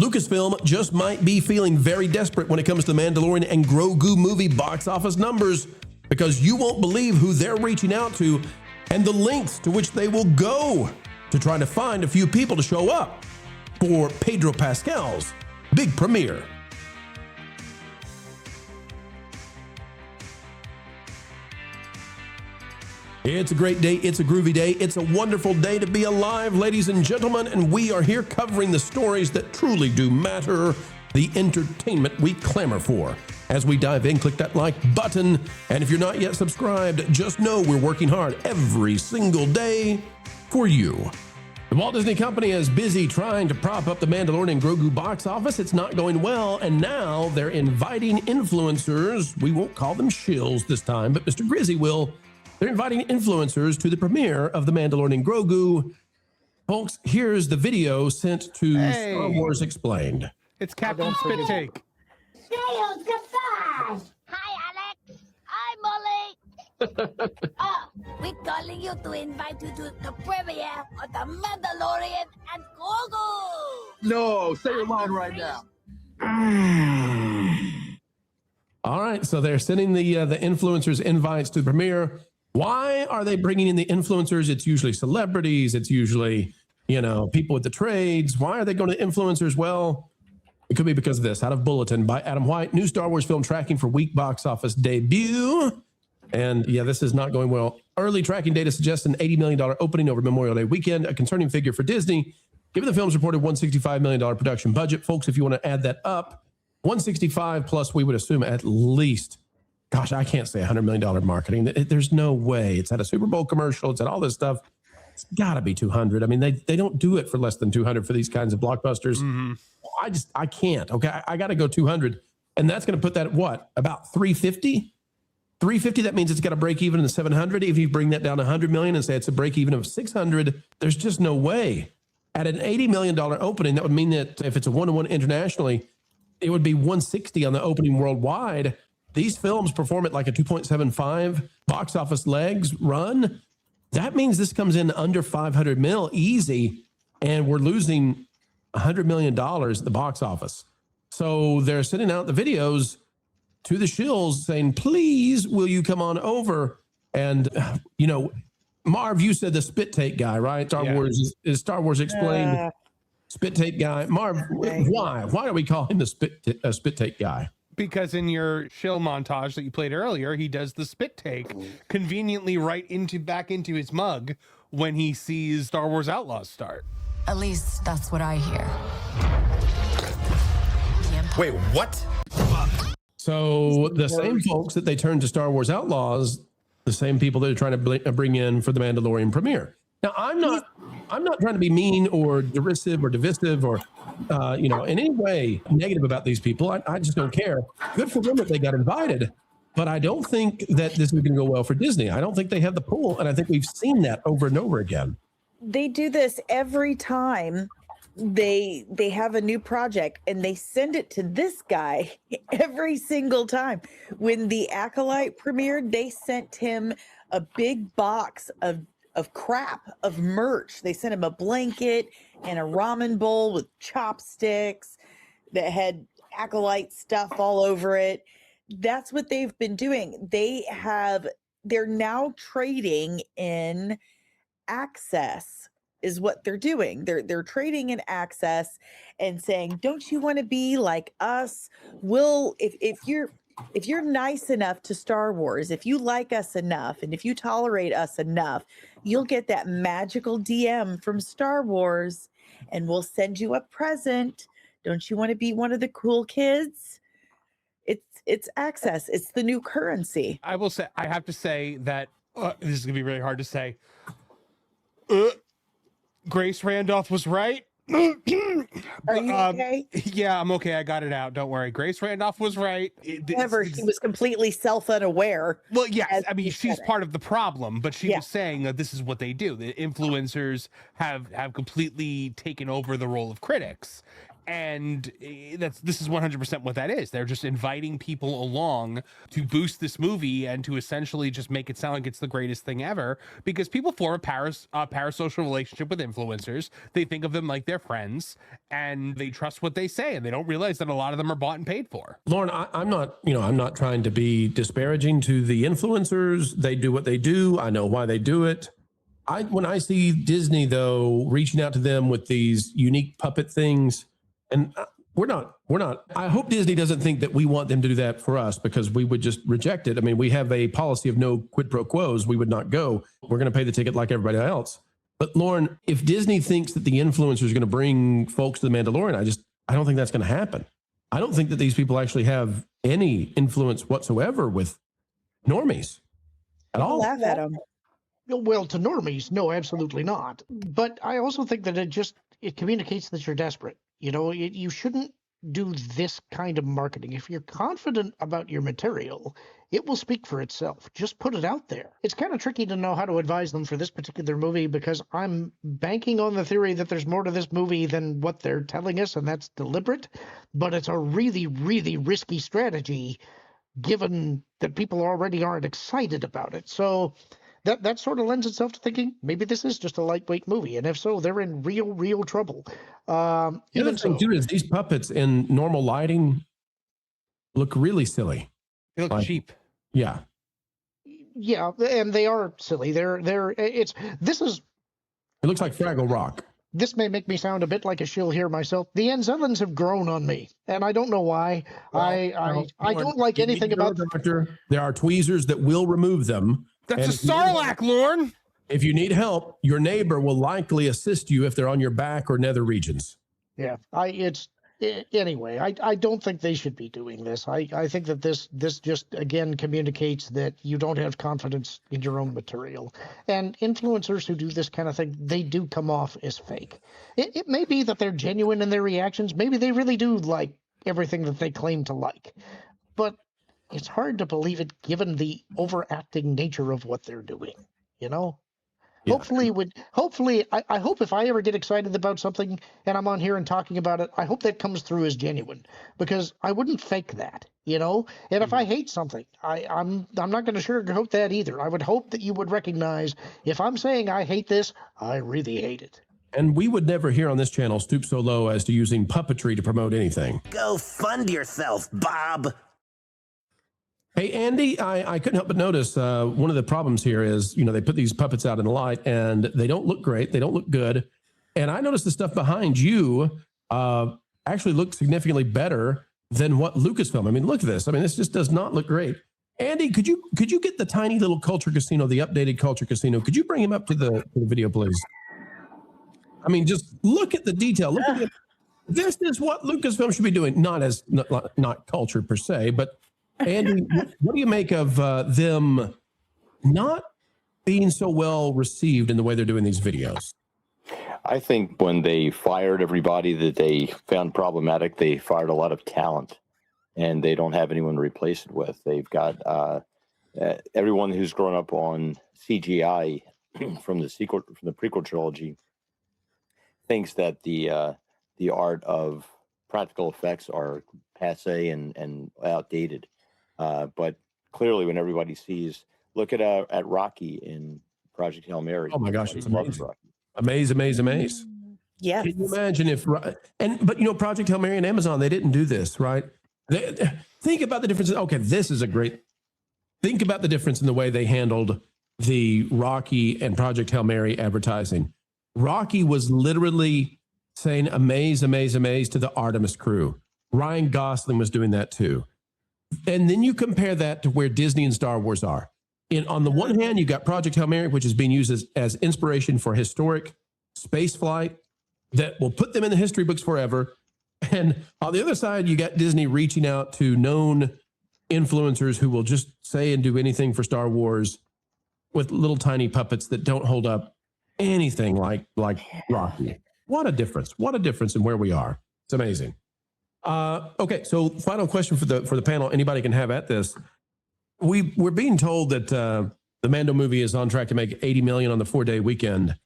Lucasfilm just might be feeling very desperate when it comes to the Mandalorian and Grogu movie box office numbers, because you won't believe who they're reaching out to and the lengths to which they will go to try to find a few people to show up for Pedro Pascal's big premiere. It's a great day. It's a groovy day. It's a wonderful day to be alive, ladies and gentlemen. And we are here covering the stories that truly do matter, the entertainment we clamor for. As we dive in, click that like button. And if you're not yet subscribed, just know we're working hard every single day for you. The Walt Disney Company is busy trying to prop up the Mandalorian and Grogu box office. It's not going well. And now they're inviting influencers. We won't call them shills this time, but Mr. Grizzy will. They're inviting influencers to the premiere of The Mandalorian and Grogu. Folks, here's the video sent to Star Wars Explained. It's Captain Spit Take. Shills, goodbye. Hi, Alex. Hi, Molly. We're calling you to invite you to the premiere of The Mandalorian and Grogu. No, say your line right now. All right, so they're sending the influencers invites to the premiere. Why are they bringing in the influencers? It's usually celebrities. It's usually, people with the trades. Why are they going to influencers? Well, it could be because of this. Out of Bulletin by Adam White, new Star Wars film tracking for week box office debut. And yeah, this is not going well. Early tracking data suggests an $80 million opening over Memorial Day weekend, a concerning figure for Disney, given the film's reported $165 million production budget. Folks, if you want to add that up, 165 plus, we would assume at least, gosh, I can't say $100 million marketing. There's no way. It's at a Super Bowl commercial. It's at all this stuff. It's got to be 200. I mean, they don't do it for less than 200 for these kinds of blockbusters. Mm-hmm. I can't. Okay, I got to go 200. And that's going to put that at what? About 350? 350, that means it's got to break even in the 700. If you bring that down to 100 million and say it's a break even of 600, there's just no way. At an $80 million opening, that would mean that if it's a one-to-one internationally, it would be 160 on the opening worldwide. These films perform at like a 2.75 box office legs run. That means this comes in under 500 mil easy, and we're losing $100 million at the box office. So they're sending out the videos to the shills saying, please, will you come on over? And, Marv, you said the spit take guy, right? Star Wars is Star Wars Explained. Spit take guy. Marv, why? Why do we call him the spit take guy? Because in your shill montage that you played earlier, he does the spit take conveniently back into his mug when he sees Star Wars Outlaws start. At least that's what I hear. Wait, what? So the same folks that they turned to Star Wars Outlaws, the same people that are trying to bring in for the Mandalorian premiere. Now, I'm not trying to be mean or derisive or divisive or, in any way negative about these people. I just don't care. Good for them that they got invited. But I don't think that this is going to go well for Disney. I don't think they have the pull. And I think we've seen that over and over again. They do this every time they have a new project, and they send it to this guy every single time. When the Acolyte premiered, they sent him a big box of crap, of merch. They sent him a blanket and a ramen bowl with chopsticks that had Acolyte stuff all over it. That's what they've been doing. They're now trading in access is what they're doing. They're trading in access and saying, don't you want to be like us? If you're nice enough to Star Wars, if you like us enough, and if you tolerate us enough, you'll get that magical DM from Star Wars, and we'll send you a present. Don't you want to be one of the cool kids? It's access. It's the new currency. I have to say that this is gonna be really hard to say. Grace Randolph was right. Are you okay? Yeah, I'm okay. I got it out. Don't worry. Grace Randolph was right. However, she was completely self-unaware. Well, yes. I mean, she's part of the problem, but she was saying that this is what they do. The influencers have completely taken over the role of critics. And this is 100% what that is. They're just inviting people along to boost this movie and to essentially just make it sound like it's the greatest thing ever, because people form a parasocial relationship with influencers. They think of them like their friends, and they trust what they say, and they don't realize that a lot of them are bought and paid for. Lauren, I'm not trying to be disparaging to the influencers. They do what they do. I know why they do it. When I see Disney, though, reaching out to them with these unique puppet things, and we're not, I hope Disney doesn't think that we want them to do that for us, because we would just reject it. I mean, we have a policy of no quid pro quos. We would not go. We're going to pay the ticket like everybody else. But Lauren, if Disney thinks that the influencer is going to bring folks to The Mandalorian, I don't think that's going to happen. I don't think that these people actually have any influence whatsoever with normies at all. Laugh at them. Well, to normies, no, absolutely not. But I also think that it communicates that you're desperate. You know, you shouldn't do this kind of marketing. If you're confident about your material, it will speak for itself. Just put it out there. It's kind of tricky to know how to advise them for this particular movie, because I'm banking on the theory that there's more to this movie than what they're telling us, and that's deliberate. But it's a really, really risky strategy, given that people already aren't excited about it. So that sort of lends itself to thinking maybe this is just a lightweight movie, and if so, they're in real trouble. The other thing too is these puppets in normal lighting look really silly. They look cheap. Yeah, and they are silly. It looks like Fraggle Rock. This may make me sound a bit like a shill here myself. The Anzellans have grown on me, and I don't know why. I don't like anything about them. There are tweezers that will remove them. That's a Sarlacc, Lorne. If you need help, your neighbor will likely assist you if they're on your back or nether regions. Yeah, anyway, I don't think they should be doing this. I think that this just, again, communicates that you don't have confidence in your own material. And influencers who do this kind of thing, they do come off as fake. It may be that they're genuine in their reactions. Maybe they really do like everything that they claim to like. But it's hard to believe it, given the overacting nature of what they're doing, you know? Yeah. Hopefully, I hope if I ever get excited about something and I'm on here and talking about it, I hope that comes through as genuine, because I wouldn't fake that, you know? And if I hate something, I'm not going to sugarcoat that either. I would hope that you would recognize, if I'm saying I hate this, I really hate it. And we would never here on this channel stoop so low as to using puppetry to promote anything. Go fund yourself, Bob. Hey, Andy, I couldn't help but notice one of the problems here is, they put these puppets out in the light and they don't look great. They don't look good. And I noticed the stuff behind you actually looked significantly better than what Lucasfilm. I mean, look at this. I mean, this just does not look great. Andy, could you get the tiny little Culture Casino, the updated Culture Casino? Could you bring him up to the video, please? I mean, just look at the detail. Look at it. This is what Lucasfilm should be doing. Not culture per se, but Andy, what do you make of them not being so well received in the way they're doing these videos? I think when they fired everybody that they found problematic, they fired a lot of talent, and they don't have anyone to replace it with. They've got everyone who's grown up on CGI from the prequel trilogy thinks that the art of practical effects are passé and outdated. But clearly, when everybody sees, look at Rocky in Project Hail Mary. Oh my gosh, it's amazing! Amaze! Yeah. Can you imagine if? But Project Hail Mary and Amazon, they didn't do this, right? Think about the difference. Okay, this is a great. Think about the difference in the way they handled the Rocky and Project Hail Mary advertising. Rocky was literally saying "amaze, amaze, amaze" to the Artemis crew. Ryan Gosling was doing that too. And then you compare that to where Disney and Star Wars are. On the one hand, you got Project Hail Mary, which is being used as inspiration for historic space flight that will put them in the history books forever. And on the other side, you got Disney reaching out to known influencers who will just say and do anything for Star Wars with little tiny puppets that don't hold up anything like Rocky. What a difference. What a difference in where we are. It's amazing. Okay, so final question for the panel. Anybody can have at this. We're being told that the Mando movie is on track to make $80 million on the 4-day weekend.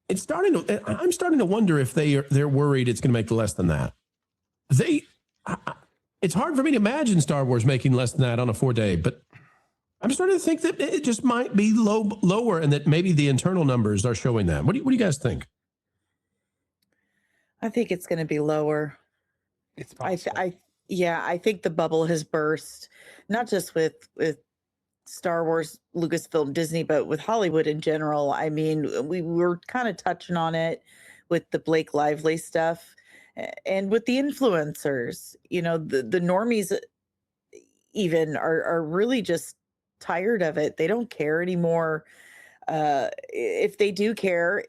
I'm starting to wonder if they're worried it's going to make less than that. it's hard for me to imagine Star Wars making less than that on a 4-day, but I'm starting to think that it just might be lower, and that maybe the internal numbers are showing that. What do you guys think? I think it's going to be lower. It's possible. I think the bubble has burst, not just with Star Wars, Lucasfilm, Disney, but with Hollywood in general. I mean, we were kind of touching on it with the Blake Lively stuff and with the influencers. You know, the normies even are really just tired of it. They don't care anymore. If they do care,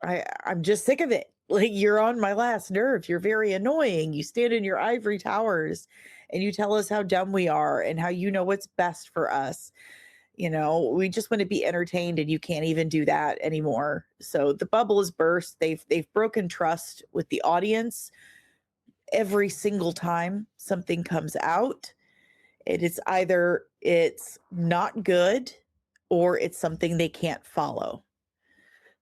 I'm just sick of it. Like, you're on my last nerve. You're very annoying. You stand in your ivory towers and you tell us how dumb we are and how you know what's best for us. You know, we just want to be entertained, and you can't even do that anymore. So the bubble has burst. They've broken trust with the audience every single time something comes out. It's either it's not good or it's something they can't follow.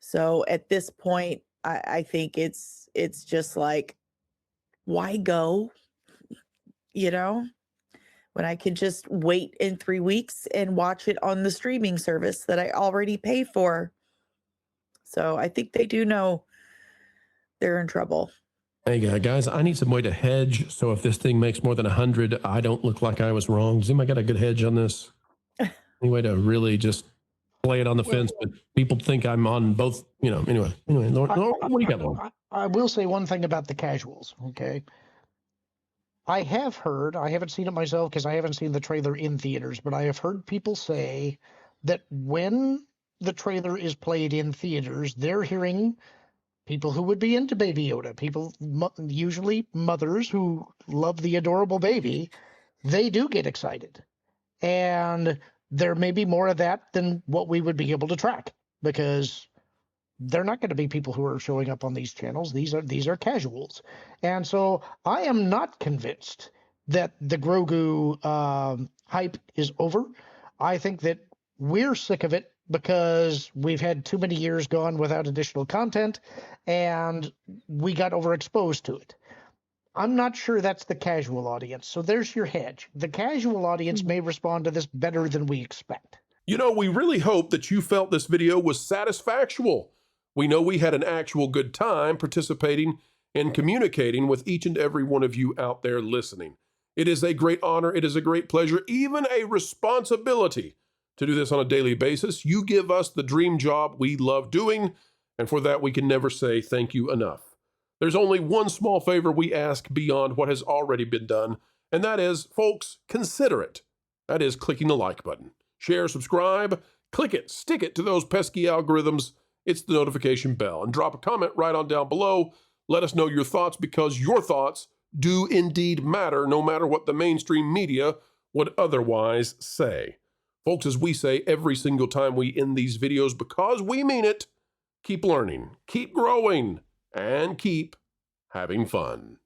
So at this point, I think it's just like, why go? You know, when I could just wait in 3 weeks and watch it on the streaming service that I already pay for. So I think they do know they're in trouble. Hey guys, I need some way to hedge. So if this thing makes more than 100, I don't look like I was wrong. Does anybody got a good hedge on this? Any way to really just play it on the fence, but people think I'm on both, you know, anyway, what do you got, Lord? I will say one thing about the casuals, okay? I have heard, I haven't seen it myself because I haven't seen the trailer in theaters, but I have heard people say that when the trailer is played in theaters, they're hearing people who would be into Baby Yoda, people, usually mothers who love the adorable baby, they do get excited. And there may be more of that than what we would be able to track, because they're not going to be people who are showing up on these channels. These are casuals. And so I am not convinced that the Grogu hype is over. I think that we're sick of it because we've had too many years gone without additional content, and we got overexposed to it. I'm not sure that's the casual audience. So there's your hedge. The casual audience may respond to this better than we expect. You know, we really hope that you felt this video was satisfactual. We know we had an actual good time participating and communicating with each and every one of you out there listening. It is a great honor. It is a great pleasure, even a responsibility to do this on a daily basis. You give us the dream job we love doing, and for that we can never say thank you enough. There's only one small favor we ask beyond what has already been done, and that is, folks, consider it. That is clicking the like button. Share, subscribe, click it, stick it to those pesky algorithms. It's the notification bell, and drop a comment right on down below. Let us know your thoughts, because your thoughts do indeed matter, no matter what the mainstream media would otherwise say. Folks, as we say every single time we end these videos, because we mean it, keep learning, keep growing, and keep having fun.